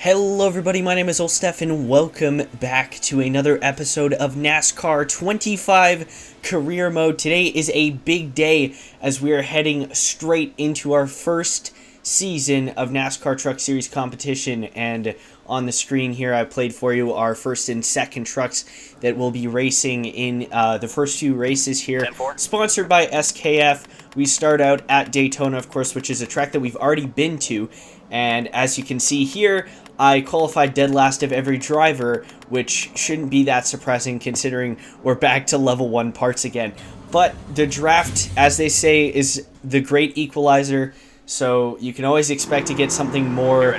Hello everybody, my name is Olstef and welcome back to another episode of NASCAR 25 Career Mode. Today is a big day as we are heading straight into our first season of NASCAR Truck Series competition, and on the screen here I played for you our first and second trucks that will be racing in the first few races here. Sponsored by SKF. We start out at Daytona, of course, which is a track that we've already been to, and as you can see here, I qualified dead last of every driver, which shouldn't be that surprising considering we're back to level 1 parts again. But the draft, as they say, is the great equalizer, so you can always expect to get something more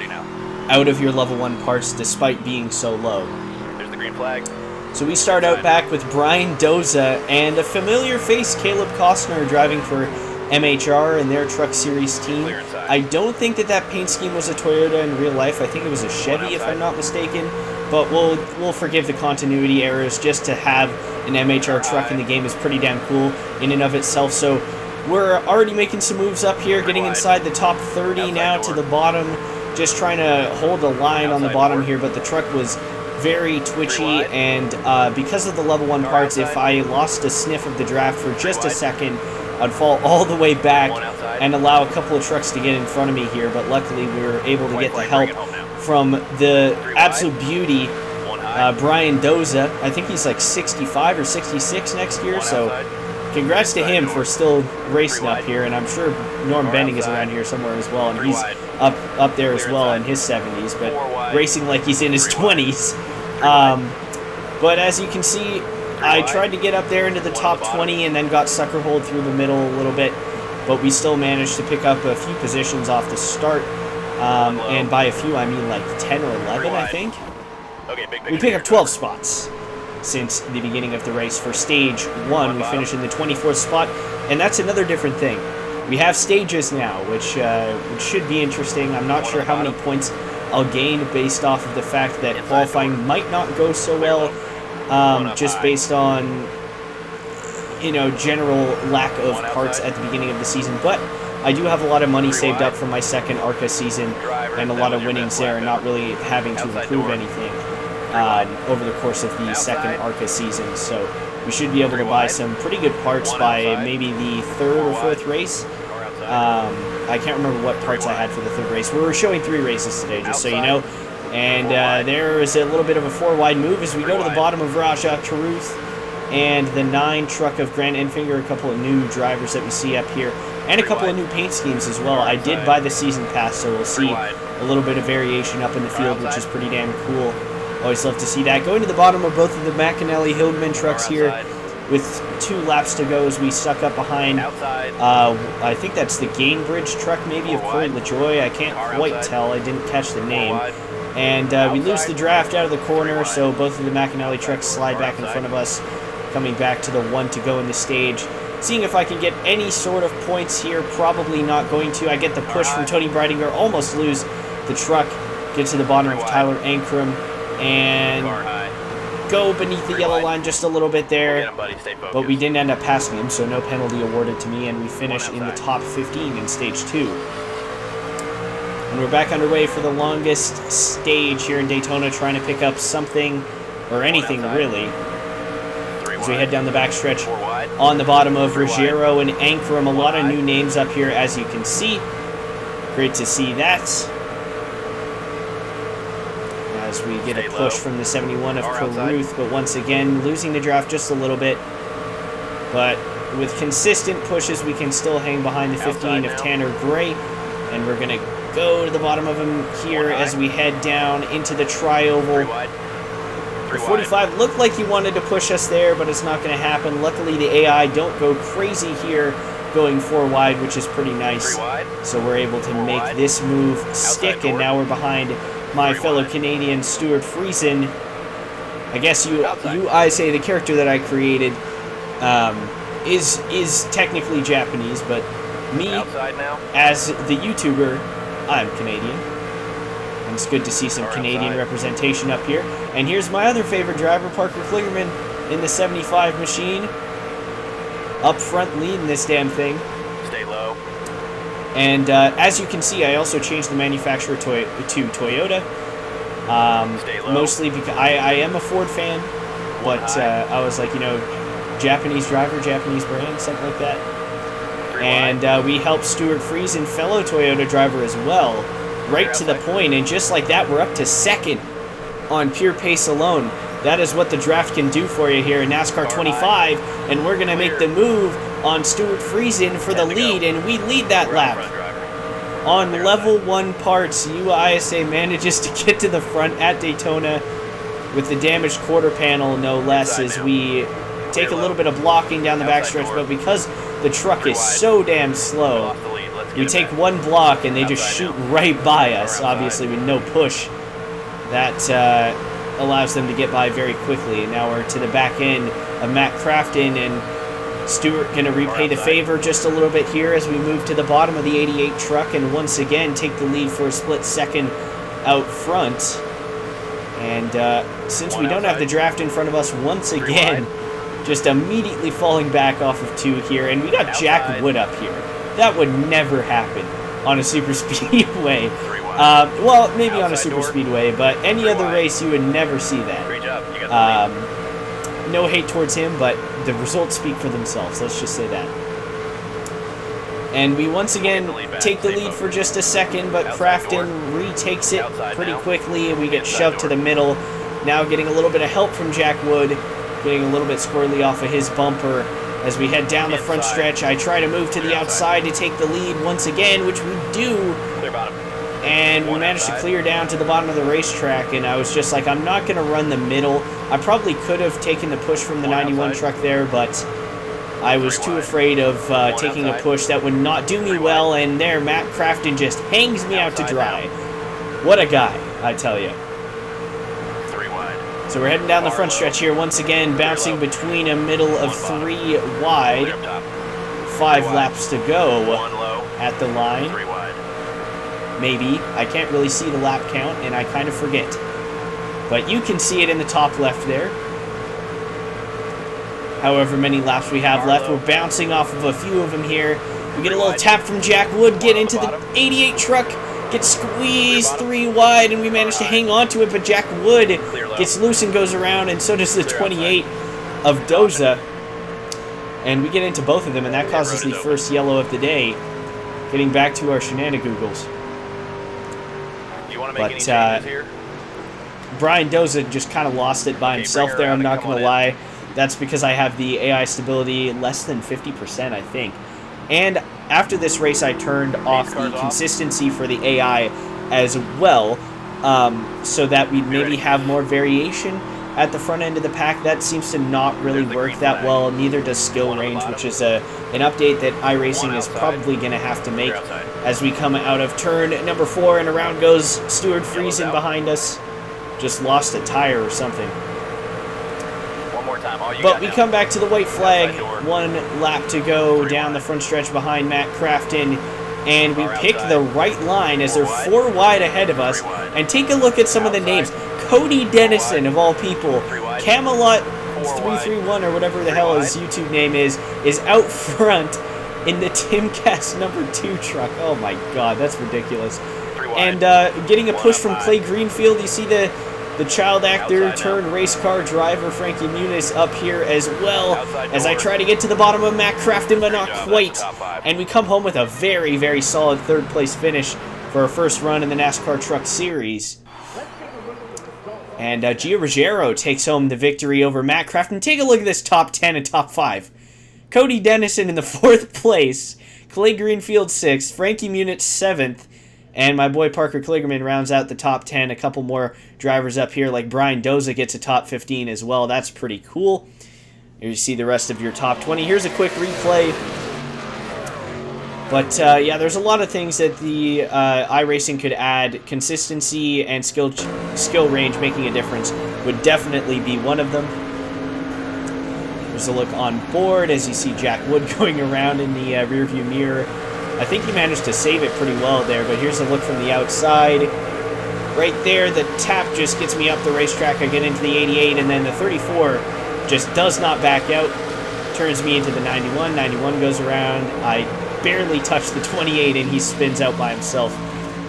out of your level 1 parts despite being so low. There's the green flag. So we start out back with Brian Doza and a familiar face, Caleb Costner, driving for MHR and their Truck Series team. I don't think that paint scheme was a Toyota in real life. I think it was a Chevy, if I'm not mistaken. But we'll forgive the continuity errors. Just to have an MHR truck in the game is pretty damn cool in and of itself. So we're already making some moves up here, getting inside the top 30 now to the bottom. Just trying to hold a line on the bottom here, but the truck was very twitchy, and because of the level 1 parts, if I lost a sniff of the draft for just a second, I'd fall all the way back and allow a couple of trucks to get in front of me here, but luckily we were able to get the help from the absolute beauty, Brian Doza. I think he's like 65 or 66 next year, so congrats to him for still racing up here, and I'm sure Norm Benning is around here somewhere as well, and he's up there as well in his 70s, but racing like he's in his 20s. But as you can see, I tried to get up there into the top 20 and then got sucker-holed through the middle a little bit, but we still managed to pick up a few positions off the start, and by a few I mean like 10 or 11, I think. We picked up 12 spots since the beginning of the race. For stage 1, we finished in the 24th spot, and that's another different thing. We have stages now, which should be interesting. I'm not sure how many points I'll gain based off of the fact that qualifying might not go so well, just based on, you know, general lack of parts at the beginning of the season. But I do have a lot of money saved up from my second ARCA season and a lot of winnings there, and not really having to improve anything over the course of the second ARCA season. So we should be able to buy some pretty good parts by maybe the 3rd or 4th race. I can't remember what parts I had for the 3rd race. We were showing 3 races today, just so you know. And there is a little bit of a 4-wide move as we go to the bottom of Raja Caruth and the 9 truck of Grant Enfinger, a couple of new drivers that we see up here, and a couple of new paint schemes as well. I did buy the season pass, so we'll see a little bit of variation up in the field, which is pretty damn cool. Always love to see that. Going to the bottom of both of the McAnally Hildman trucks here with 2 laps to go as we stuck up behind, I think that's the Gainbridge truck maybe of Corey LaJoy. I can't quite tell. I didn't catch the name. And we lose the draft out of the corner, so both of the McAnally trucks slide back in front of us, coming back to the 1 to go in the stage. Seeing if I can get any sort of points here, probably not going to. I get the push from Tony Breidinger, almost lose the truck, get to the bottom of Tyler Ankrum, and go beneath the yellow line just a little bit there, but we didn't end up passing him, so no penalty awarded to me, and we finished in the top 15 in stage 2. And we're back underway for the longest stage here in Daytona, trying to pick up something, or anything really, as we head down the backstretch on the bottom of Ruggiero and Ankrum. A lot of new names up here, as you can see. Great to see that. As we get a push from the 71 of Caruth, but once again, losing the draft just a little bit. But with consistent pushes, we can still hang behind the 15 of Tanner Gray. And we're going to go to the bottom of him here as we head down into the tri-oval. The 45 looked like he wanted to push us there, but it's not going to happen. Luckily, the AI don't go crazy here, going 4 wide, which is pretty nice. So we're able to make this move stick, and now we're behind my fellow Canadian Stuart Friesen. I guess I say the character that I created is technically Japanese, but me, as the YouTuber, I'm Canadian. And it's good to see some Canadian representation up here. And here's my other favorite driver, Parker Kligerman, in the 75 machine. Up front leading this damn thing. Stay low. And as you can see, I also changed the manufacturer to Toyota. Mostly because I am a Ford fan, but I was like, you know, Japanese driver, Japanese brand, something like that. And we helped Stuart Friesen, fellow Toyota driver as well, right to the point, and just like that, we're up to second on pure pace alone. That is what the draft can do for you here in NASCAR 25, and we're going to make the move on Stuart Friesen for the lead, and we lead that lap. On level 1 parts, UISA manages to get to the front at Daytona with the damaged quarter panel, no less, as we take a little bit of blocking down the backstretch, but because the truck is so damn slow, we take one block and they just shoot right by us, obviously with no push. That allows them to get by very quickly. And now we're to the back end of Matt Crafton, and Stewart going to repay the favor just a little bit here as we move to the bottom of the 88 truck and once again take the lead for a split second out front. And since we don't have the draft in front of us once again, just immediately falling back off of 2 here, and we got Jack Wood up here. That would never happen on a super speedway. Well, maybe on a super speedway, but any other race you would never see that. No hate towards him, but the results speak for themselves. Let's just say that. And we once again take the lead for just a second, but Crafton retakes it pretty quickly, and we get shoved to the middle. Now getting a little bit of help from Jack Wood, getting a little bit squirrely off of his bumper. As we head down the front stretch, I try to move to the outside to take the lead once again, which we do. And we managed to clear down to the bottom of the racetrack, and I was just like, I'm not going to run the middle. I probably could have taken the push from the 91 truck there, but I was too afraid of taking a push that would not do me well, and there Matt Crafton just hangs me out to dry. What a guy, I tell you. So we're heading down the front stretch here once again, bouncing between a middle of 3 wide. 5 laps to go at the line. Maybe. I can't really see the lap count, and I kind of forget. But you can see it in the top left there. However many laps we have left, we're bouncing off of a few of them here. We get a little tap from Jack Wood, get into the 88 truck, get squeezed 3 wide, and we manage to hang on to it, but Jack Wood gets loose and goes around, and so does the 28 of Doza. And we get into both of them, and that causes the first yellow of the day. Getting back to our shenanigans. But Brian Doza just kind of lost it by himself there, I'm not going to lie. That's because I have the AI stability less than 50%, I think. And after this race, I turned off the consistency for the AI as well, so that we'd maybe have more variation at the front end of the pack. That seems to not really work that well. Neither does skill range, which is an update that iRacing is probably going to have to make as we come out of turn number 4, and around goes Stuart Friesen behind us. Just lost a tire or something. But we come back to the white flag, 1 lap to go down the front stretch behind Matt Crafton, and we pick the right line as they're 4 wide ahead of us. And take a look at some of the names. Cody Dennison, of all people, Camelot 331 or whatever the hell his YouTube name is out front in the Timcast number 2 truck. Oh my god, that's ridiculous. And getting a push from Clay Greenfield. You see the child actor turned race car driver Frankie Muniz up here as well, as I try to get to the bottom of Matt Crafton, but not quite. And we come home with a very, very solid 3rd place finish for our first run in the NASCAR Truck Series. And Gio Ruggiero takes home the victory over Matt Crafton. Take a look at this top 10 and top 5. Cody Dennison in the 4th place, Clay Greenfield 6th, Frankie Muniz 7th, and my boy Parker Kligerman rounds out the top 10. A couple more drivers up here, like Brian Doza gets a top 15 as well. That's pretty cool. Here you see the rest of your top 20. Here's a quick replay. But yeah, there's a lot of things that the iRacing could add. Consistency and skill range making a difference would definitely be one of them. There's a look on board as you see Jack Wood going around in the rearview mirror. I think he managed to save it pretty well there, but here's a look from the outside. Right there, the tap just gets me up the racetrack. I get into the 88, and then the 34 just does not back out. Turns me into the 91. 91 goes around. I barely touch the 28, and he spins out by himself.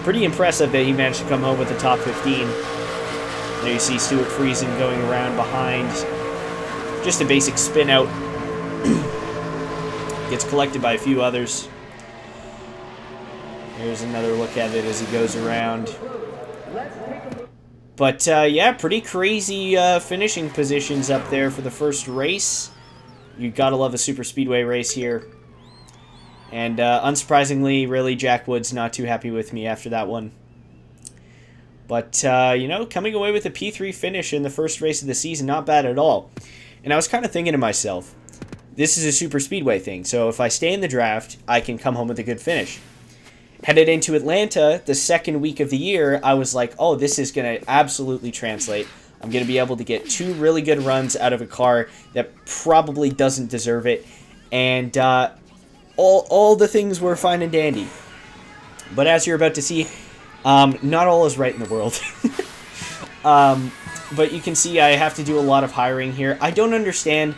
Pretty impressive that he managed to come home with the top 15. There you see Stuart Friesen going around behind. Just a basic spin out. Gets collected by a few others. Here's another look at it as he goes around. But, yeah, pretty crazy finishing positions up there for the first race. You gotta love a super speedway race here. And, unsurprisingly, really, Jack Wood's not too happy with me after that one. But, you know, coming away with a P3 finish in the first race of the season, not bad at all. And I was kind of thinking to myself, this is a super speedway thing, so if I stay in the draft, I can come home with a good finish. Headed into Atlanta, the second week of the year, I was like, oh, this is going to absolutely translate. I'm going to be able to get 2 really good runs out of a car that probably doesn't deserve it. And all the things were fine and dandy. But as you're about to see, not all is right in the world. But you can see I have to do a lot of hiring here. I don't understand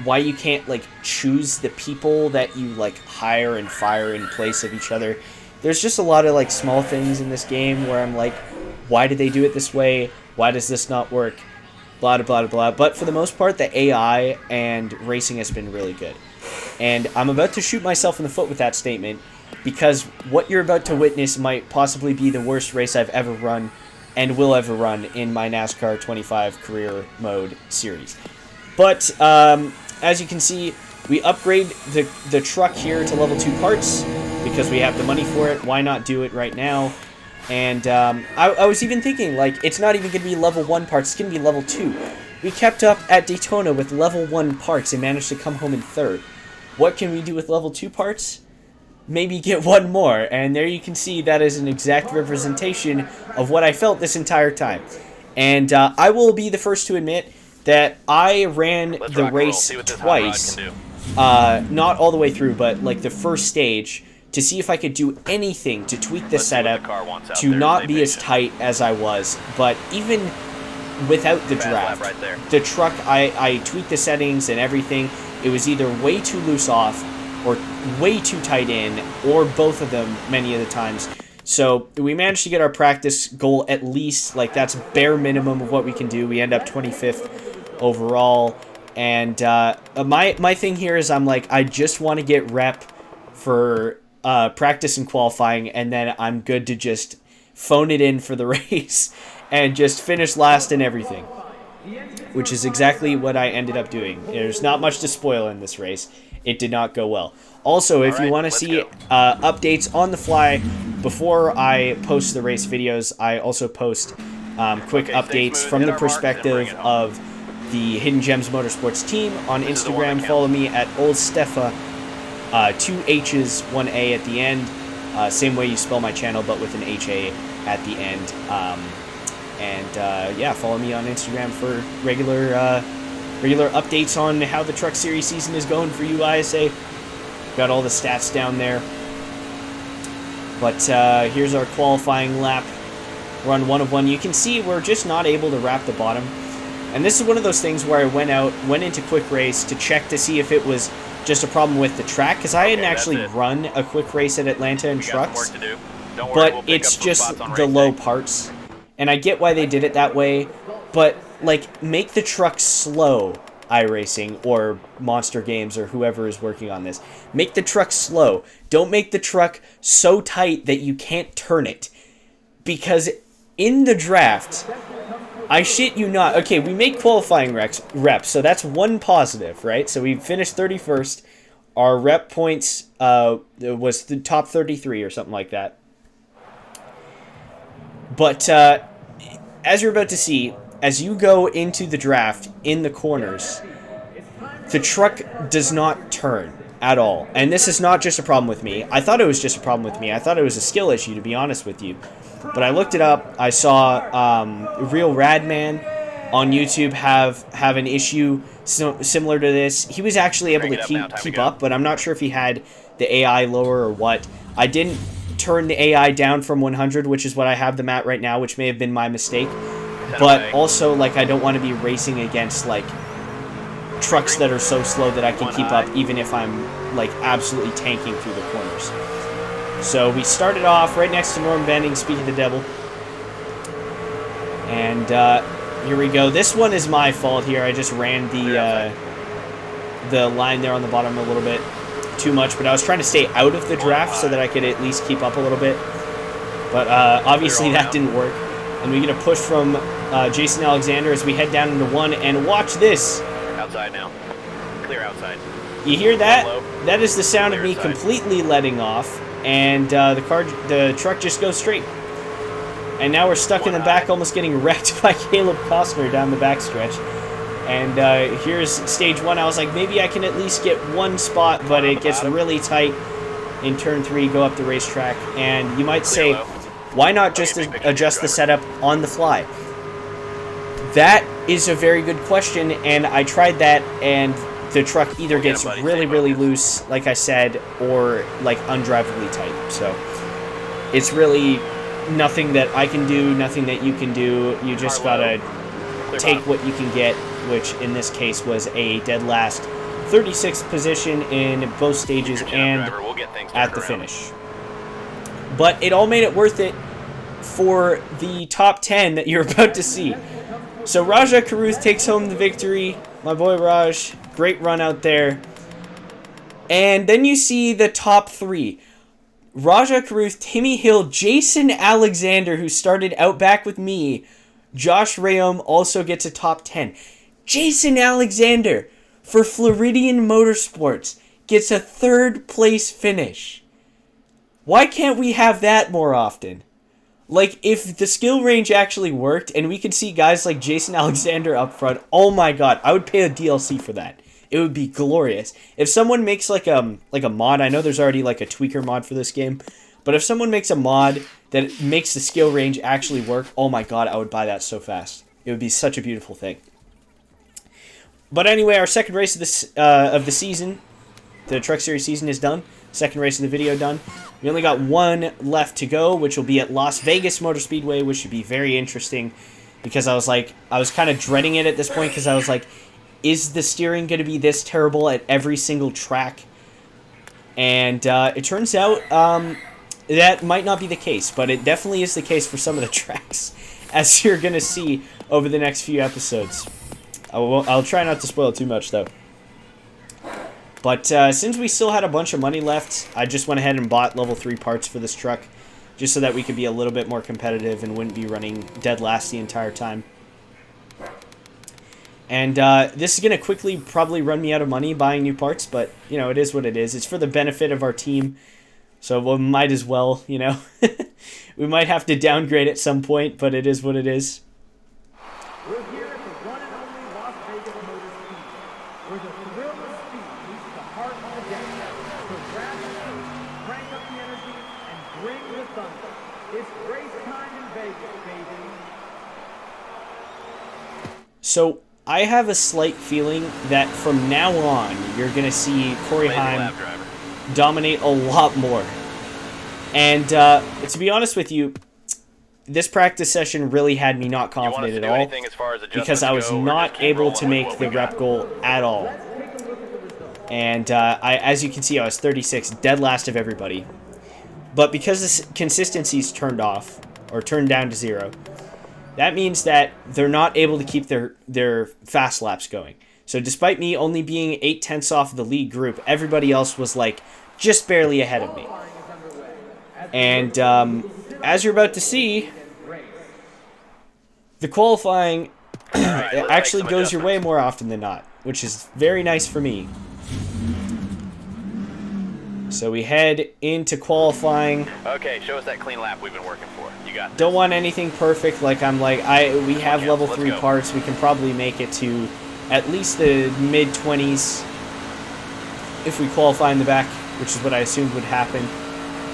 why you can't, like, choose the people that you, like, hire and fire in place of each other. There's just a lot of, like, small things in this game where I'm like, why did they do it this way? Why does this not work? Blah, blah, blah, blah. But for the most part, the AI and racing has been really good. And I'm about to shoot myself in the foot with that statement because what you're about to witness might possibly be the worst race I've ever run and will ever run in my NASCAR 25 career mode series. But, as you can see, we upgrade the truck here to level 2 parts because we have the money for it. Why not do it right now? And I was even thinking, like, it's not even going to be level 1 parts. It's going to be level 2. We kept up at Daytona with level 1 parts and managed to come home in 3rd. What can we do with level 2 parts? Maybe get 1 more. And there you can see that is an exact representation of what I felt this entire time. And I will be the first to admit that I ran the race twice, not all the way through, but like the first stage, to see if I could do anything to tweak the setup to not be as tight as I was. But even without the draft, the truck, I tweaked the settings and everything. It was either way too loose off or way too tight in, or both of them many of the times. So we managed to get our practice goal at least, like that's bare minimum of what we can do. We end up 25th overall. And my thing here is I'm like, I just want to get rep for practice and qualifying, and then I'm good to just phone it in for the race and just finish last in everything, which is exactly what I ended up doing. There's not much to spoil in this race. It did not go well. Also, if you want to see updates on the fly before I post the race videos, I also post quick updates from the perspective of the Hidden Gems Motorsports team on Instagram. Follow me at oldstefa, 2 H's, 1 A at the end. Same way you spell my channel, but with an HA at the end. Yeah, follow me on Instagram for regular updates on how the Truck Series season is going for you, ISA. Got all the stats down there. But here's our qualifying lap. Run 1 of 1. You can see we're just not able to wrap the bottom. And this is one of those things where I went into quick race to check to see if it was just a problem with the track, because I hadn't actually run a quick race at Atlanta in trucks, but it's just the low parts. And I get why they did it that way, but like, make the truck slow, iRacing or Monster Games or whoever is working on this. Make the truck slow. Don't make the truck so tight that you can't turn it. Because in the draft, I shit you not. Okay, we make qualifying reps, so that's one positive, right? So we finished 31st. Our rep points was the top 33 or something like that. But as you're about to see, as you go into the draft in the corners, the truck does not turn at all. And this is not just a problem with me. I thought it was just a problem with me. I thought it was a skill issue, to be honest with you. But I looked it up. I saw Real Radman on YouTube have an issue similar to this. He was actually able to keep up, but I'm not sure if he had the AI lower or what. I didn't turn the AI down from 100, which is what I have them at right now, which may have been my mistake. But also, like, I don't want to be racing against, like, trucks that are so slow that I can keep up, even if I'm, like, absolutely tanking through the corners. So we started off right next to Norm Benning, speaking of the devil. And Here we go. This one is my fault here. I just ran the line there on the bottom a little bit too much, but I was trying to stay out of the draft so that I could at least keep up a little bit. But obviously that didn't work. And we get a push from Jason Alexander as we head down into one. And watch this. Outside now. Clear outside. You hear that? That is the sound of me completely letting off. And the truck just goes straight. And now we're stuck in the back, almost getting wrecked by Caleb Costner down the backstretch. And here's stage one. I was like, maybe I can at least get one spot, but it gets really tight in turn 3, go up the racetrack. And you might say, why not just adjust the setup on the fly? That is a very good question, and I tried that, and the truck either gets really, really loose, like I said, or like undrivably tight. So it's really nothing that I can do, nothing that you can do. You just gotta take what you can get, which in this case was a dead last 36th position in both stages and at the finish. But it all made it worth it for the top 10 that you're about to see. So Raja Karuth takes home the victory. My boy Raj, great run out there. And then you see the top 3. Raja Karuth, Timmy Hill, Jason Alexander, who started out back with me. Josh Rayom also gets a top 10. Jason Alexander, for Floridian Motorsports, gets a 3rd place finish. Why can't we have that more often? Like, if the skill range actually worked and we could see guys like Jason Alexander up front, oh my god, I would pay a DLC for that. It would be glorious. If someone makes like a mod, I know there's already like a tweaker mod for this game, but if someone makes a mod that makes the skill range actually work, oh my god, I would buy that so fast. It would be such a beautiful thing. But anyway, our second race of the season, the Truck Series season, is done. Second race of the video done. We only got one left to go, which will be at Las Vegas Motor Speedway, which should be very interesting, because I was kind of dreading it at this point, because I was like, is the steering going to be this terrible at every single track? And it turns out that might not be the case, but it definitely is the case for some of the tracks, as you're going to see over the next few episodes. I'll try not to spoil too much, though. But since we still had a bunch of money left, I just went ahead and bought level 3 parts for this truck, just so that we could be a little bit more competitive and wouldn't be running dead last the entire time. And this is going to quickly probably run me out of money buying new parts, but, you know, it is what it is. It's for the benefit of our team, so we might as well, you know. We might have to downgrade at some point, but it is what it is. We're here at the one and only Las Vegas Motor Speedway, where the thrill of speed meets the heart of the game. So grab the seat, crank up the energy, and bring the thunder. It's race time in Vegas, baby. So I have a slight feeling that from now on, you're going to see Corey Heim dominate a lot more. And to be honest with you, this practice session really had me not confident at all, because I was not able to make the rep goal at all. And as you can see, I was 36, dead last of everybody. But because this consistency's turned off, or turned down to 0, that means that they're not able to keep their fast laps going. So despite me only being 8/10 off of the lead group, everybody else was like just barely ahead of me. And as you're about to see, the qualifying actually goes your way more often than not, which is very nice for me. So we head into qualifying. Okay, show us that clean lap we've been working for. You got this. Don't want anything perfect. We have level 3 parts. We can probably make it to at least the mid-20s if we qualify in the back, which is what I assumed would happen.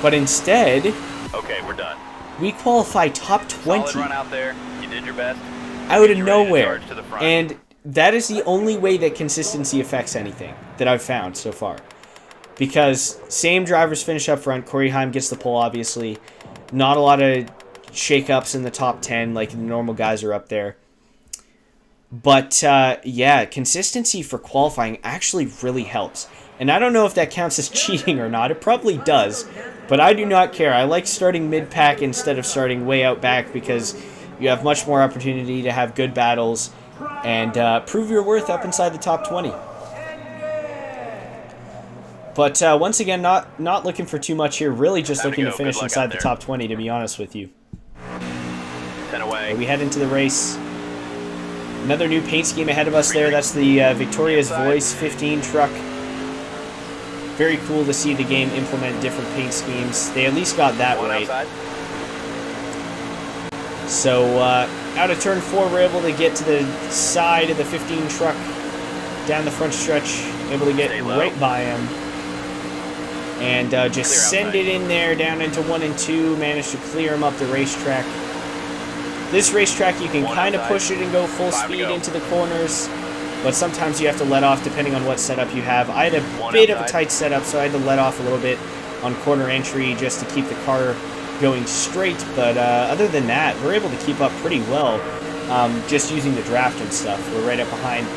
But instead, okay, we're done. We qualify top 20. Solid run out there. You did your best. Out of nowhere. And that is the only way that consistency affects anything that I've found so far. Because same drivers finish up front. Corey Heim gets the pole, obviously. Not a lot of shakeups in the top 10, like the normal guys are up there. But, yeah, consistency for qualifying actually really helps. And I don't know if that counts as cheating or not. It probably does. But I do not care. I like starting mid-pack instead of starting way out back, because you have much more opportunity to have good battles and prove your worth up inside the top 20. But once again, not looking for too much here. Really just looking to finish inside the top 20, to be honest with you. 10 away. We head into the race. Another new paint scheme ahead of us there. That's the Victoria's Voice 15 truck. Very cool to see the game implement different paint schemes. They at least got that right. So out of turn 4, we're able to get to the side of the 15 truck, down the front stretch, able to get right by him. And just send it in there, down into 1 and 2, managed to clear him up the racetrack. This racetrack, you can kind of push it and go full speed into the corners, but sometimes you have to let off depending on what setup you have. I had a bit of a tight setup, so I had to let off a little bit on corner entry just to keep the car going straight, but other than that, we're able to keep up pretty well just using the draft and stuff. We're right up behind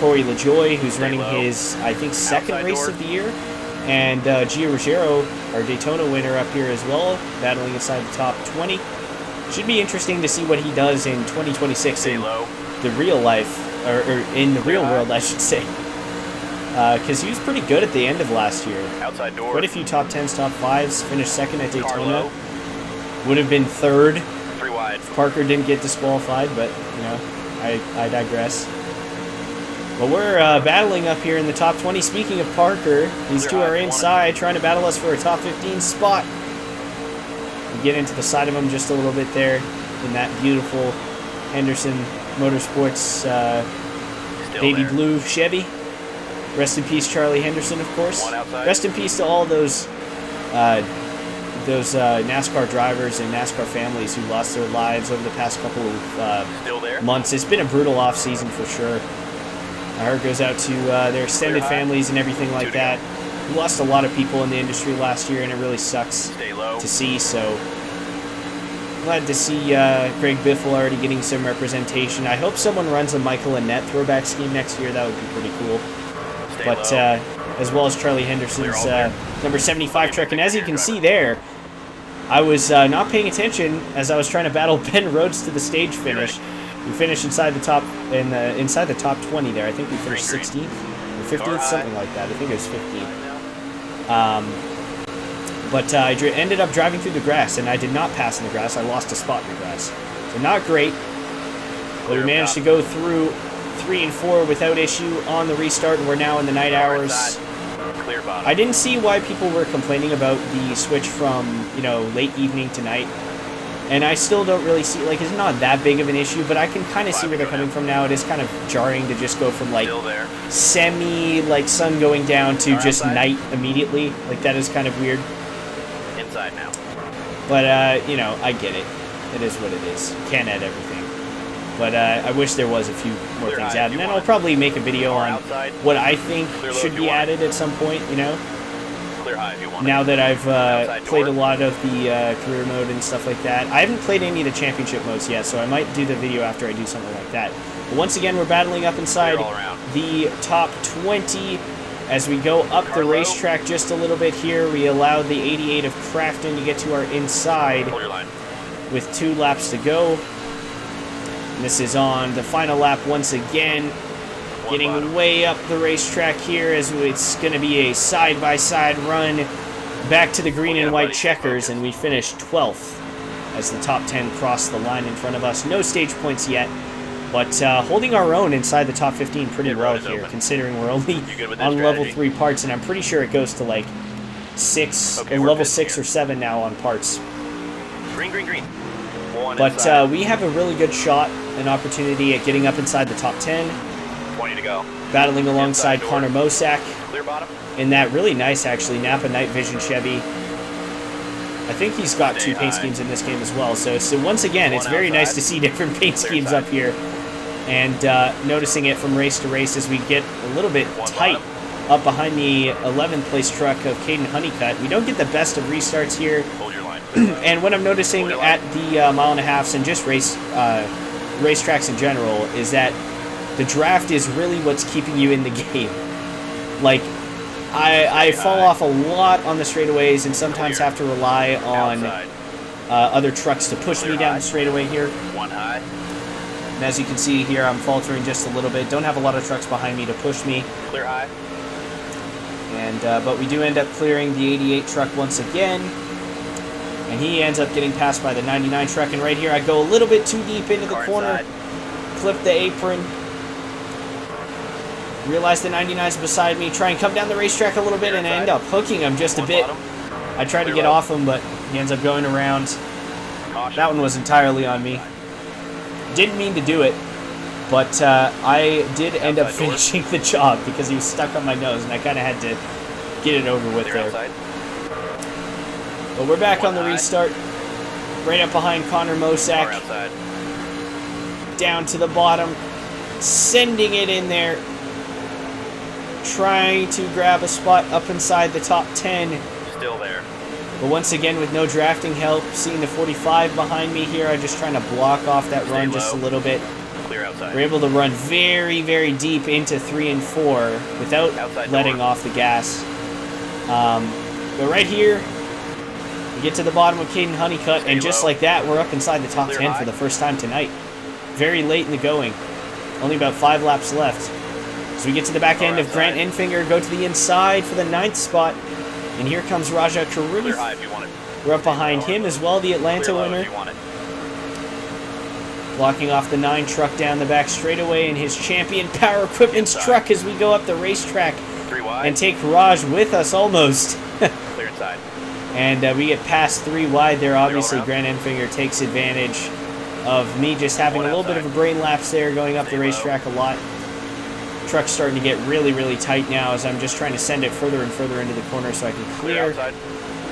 Corey LaJoy, who's running his, I think, second race of the year, and Gio Ruggiero, our Daytona winner, up here as well, battling inside the top 20. Should be interesting to see what he does in 2026 in the real life, or in the real world, I should say. Because he was pretty good at the end of last year. Outside door. Quite a few top 10s, top 5s, finished second at Daytona. Would have been third 3 wide. if Parker didn't get disqualified, but, you know, I digress. But we're battling up here in the top 20. Speaking of Parker, these two are inside, trying to battle us for a top 15 spot. We get into the side of him just a little bit there in that beautiful Henderson Motorsports baby blue Chevy. Rest in peace, Charlie Henderson, of course. Rest in peace to all those NASCAR drivers and NASCAR families who lost their lives over the past couple of months. It's been a brutal off season for sure. Our heart goes out to their extended families and everything like that. We lost a lot of people in the industry last year, and it really sucks to see. So glad to see Greg Biffle already getting some representation. I hope someone runs a Michael Annette throwback scheme next year. That would be pretty cool. But as well as Charlie Henderson's number 75 truck. And as you can see there, I was not paying attention as I was trying to battle Ben Rhodes to the stage finish. We finished inside the top inside the top 20 there. I think we finished 16th or 15th, something like that. I think it was 15th. But I ended up driving through the grass, and I did not pass in the grass. I lost a spot in the grass. So not great, but we managed to go through 3 and 4 without issue on the restart, and we're now in the night hours. I didn't see why people were complaining about the switch from, you know, late evening to night. And I still don't really see, like, it's not that big of an issue, but I can kind of see where they're coming from now. It is kind of jarring to just go from, like, like, sun going down to just night immediately. Like, that is kind of weird. Inside now. But, you know, I get it. It is what it is. You can't add everything. But I wish there was a few more things added. And then I'll probably make a video on what I think should be added at some point, you know? Now that I've played a lot of the career mode and stuff like that. I haven't played any of the championship modes yet, so I might do the video after I do something like that. But once again, we're battling up inside the top 20. As we go up the racetrack just a little bit here, we allow the 88 of Crafton to get to our inside with 2 laps to go. And this is on the final lap once again. Getting way up the racetrack here as it's going to be a side-by-side run back to the green and white checkers, and we finished 12th as the top 10 crossed the line in front of us. No stage points yet, but holding our own inside the top 15 pretty well here, considering we're only on level 3 parts, and I'm pretty sure it goes to like 6, level 6 or 7 now on parts. Green. But we have a really good shot, an opportunity at getting up inside the top 10. 20 to go. Battling alongside Connor Mosack Clear bottom. in that really nice, actually, Napa Night Vision Chevy. I think he's got 2 paint schemes in this game as well. So once again, it's very nice to see different paint schemes up here. And noticing it from race to race as we get a little bit tight up behind the 11th place truck of Caden Honeycutt. We don't get the best of restarts here. Hold your line. And what I'm noticing at the mile and a halfs and just racetracks in general is that the draft is really what's keeping you in the game. Like, I fall off a lot on the straightaways and sometimes have to rely on other trucks to push me down the straightaway here. One high. And as you can see here, I'm faltering just a little bit. Don't have a lot of trucks behind me to push me. Clear high. And but we do end up clearing the 88 truck once again. And he ends up getting passed by the 99 truck. And right here, I go a little bit too deep into the corner. Inside. Clip the apron. Realize the 99's beside me. Try and come down the racetrack a little bit, and I end up hooking him just a bit. I tried to get off him, but he ends up going around. Caution. That one was entirely on me. Didn't mean to do it, but I did end up finishing the job because he was stuck on my nose, and I kind of had to get it over with Clear there. outside. But we're back on One the high. restart. Right up behind Connor Car Mosak. outside. Down to the bottom. Sending it in there. Trying to grab a spot up inside the top 10. Still there. But once again, with no drafting help, seeing the 45 behind me here, I'm just trying to block off that run just a little bit. Clear outside. We're able to run very, very deep into 3 and 4 without Outside letting door. off the gas. But right here, we get to the bottom of Caden Honeycutt, Stay and just low. like that, we're up inside the top Clear 10 high. for the first time tonight. Very late in the going. Only about 5 laps left. So we get to the back end of Grant Enfinger, go to the inside for the 9th spot. And here comes Raja Clear Karuf. high if you want it. We're up behind him as well, the Atlanta Clear low winner. if you want it. Blocking off the 9 truck down the back straightaway in his Champion Power Equipment's Inside. truck as we go up the racetrack 3 wide. and take Raj with us almost. Clear inside. And we get past 3 wide there. Obviously, around. Grant Enfinger takes advantage of me just having a One little bit of outside. a brain lapse there, going up Stay the low. racetrack a lot. Truck's starting to get really, really tight now as I'm just trying to send it further and further into the corner so I can Clear clear. outside.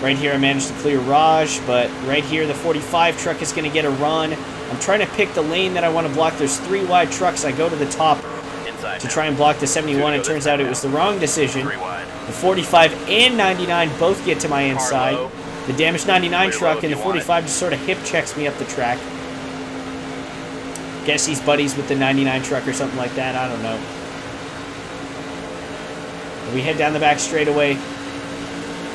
Right here I managed to clear Raj, but right here the 45 truck is going to get a run. I'm trying to pick the lane that I want to block. There's 3 wide trucks. I go to the top Inside. to now. try and block the 71. It Two to go turns this out time it was now. the wrong decision. 3 wide. The 45 and 99 both get to my inside. low. The damaged 99 Clear truck low if and the you want it. 45 just sort of hip checks me up the track. Guess he's buddies with the 99 truck or something like that. I don't know. We head down the back straightaway.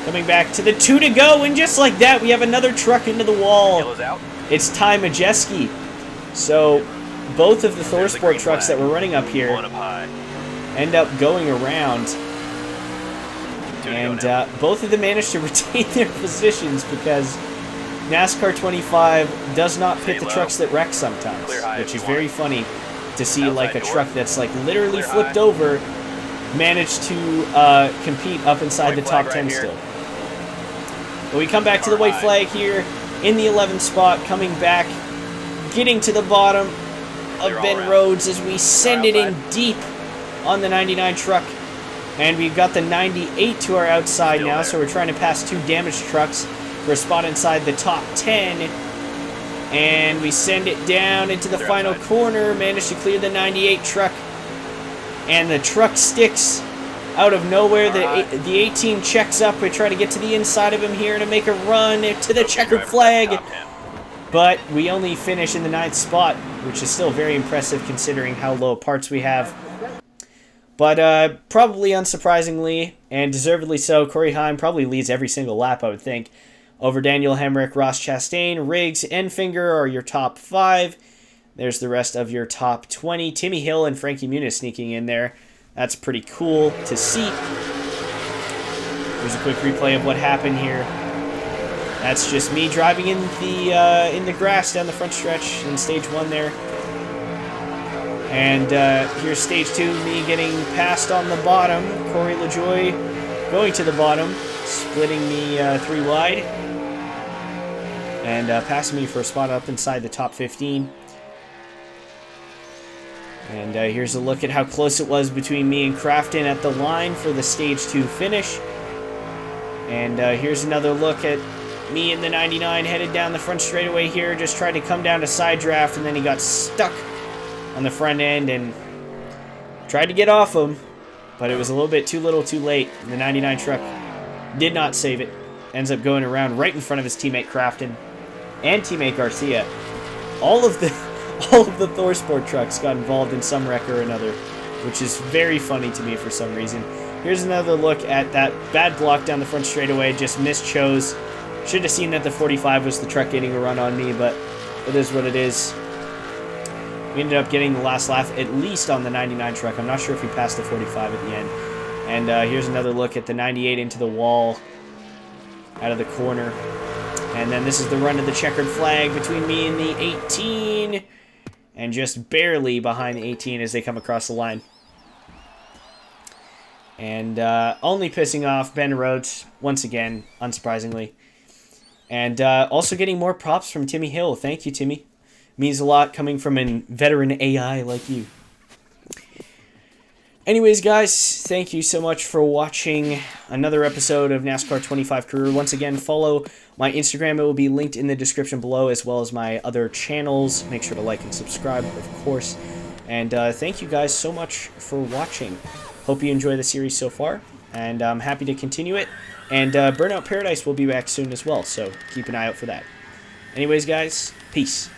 Coming back to the 2 to go, and just like that, we have another truck into the wall. Yellow's out. It's Ty Majeski. So, both of the There's the ThorSport green trucks flag. that we're running up here One up high. end up going around. 2 to go And now. both of them managed to retain their positions because NASCAR 25 does not pit Stay the low. trucks that wreck sometimes, Clear high which if is you want very it. funny to see Outside like a door. truck that's like literally Clear flipped high. over manage to compete up inside White the flag top right 10 here. still. But we come back to the Car white high. flag here in the 11th spot, coming back, getting to the bottom Clear of all Ben around. Rhodes as we send it in outside. deep on the 99 truck. And we've got the 98 to our outside Still now, there. so we're trying to pass 2 damaged trucks for a spot inside the top 10. And we send it down into the Clear final outside. corner, managed to clear the 98 truck. And the truck sticks out of nowhere. Alright. The 18 checks up. We try to get to the inside of him here to make a run to the Okay, checkered driver, flag. top 10. But we only finish in the 9th spot, which is still very impressive considering how low parts we have. But probably unsurprisingly, and deservedly so, Corey Heim probably leads every single lap, I would think, over Daniel Hemrick, Ross Chastain, Riggs, Enfinger are your top 5. There's the rest of your top 20. Timmy Hill and Frankie Muniz sneaking in there. That's pretty cool to see. Here's a quick replay of what happened here. That's just me driving in the grass down the front stretch in stage 1 there. And here's stage 2, me getting passed on the bottom. Corey LaJoy going to the bottom, splitting me 3 wide. And passing me for a spot up inside the top 15. And here's a look at how close it was between me and Crafton at the line for the stage 2 finish. And here's another look at me in the 99 headed down the front straightaway here, just tried to come down to side draft, and then he got stuck on the front end and tried to get off him, but it was a little bit too little too late. The 99 truck did not save it. Ends up going around right in front of his teammate Crafton and teammate Garcia. All of the ThorSport trucks got involved in some wreck or another, which is very funny to me for some reason. Here's another look at that bad block down the front straightaway. Just mischose Should have seen that the 45 was the truck getting a run on me, but it is what it is. We ended up getting the last lap, at least on the 99 truck. I'm not sure if we passed the 45 at the end. And here's another look at the 98 into the wall out of the corner. And then this is the run of the checkered flag between me and the 18. And just barely behind the 18 as they come across the line. And only pissing off Ben Rhodes, once again, unsurprisingly. And also getting more props from Timmy Hill. Thank you, Timmy. Means a lot coming from a veteran AI like you. Anyways, guys, thank you so much for watching another episode of NASCAR 25 Career. Once again, follow my Instagram. It will be linked in the description below, as well as my other channels. Make sure to like and subscribe, of course. And thank you guys so much for watching. Hope you enjoy the series so far, and I'm happy to continue it. And Burnout Paradise will be back soon as well, so keep an eye out for that. Anyways, guys, peace.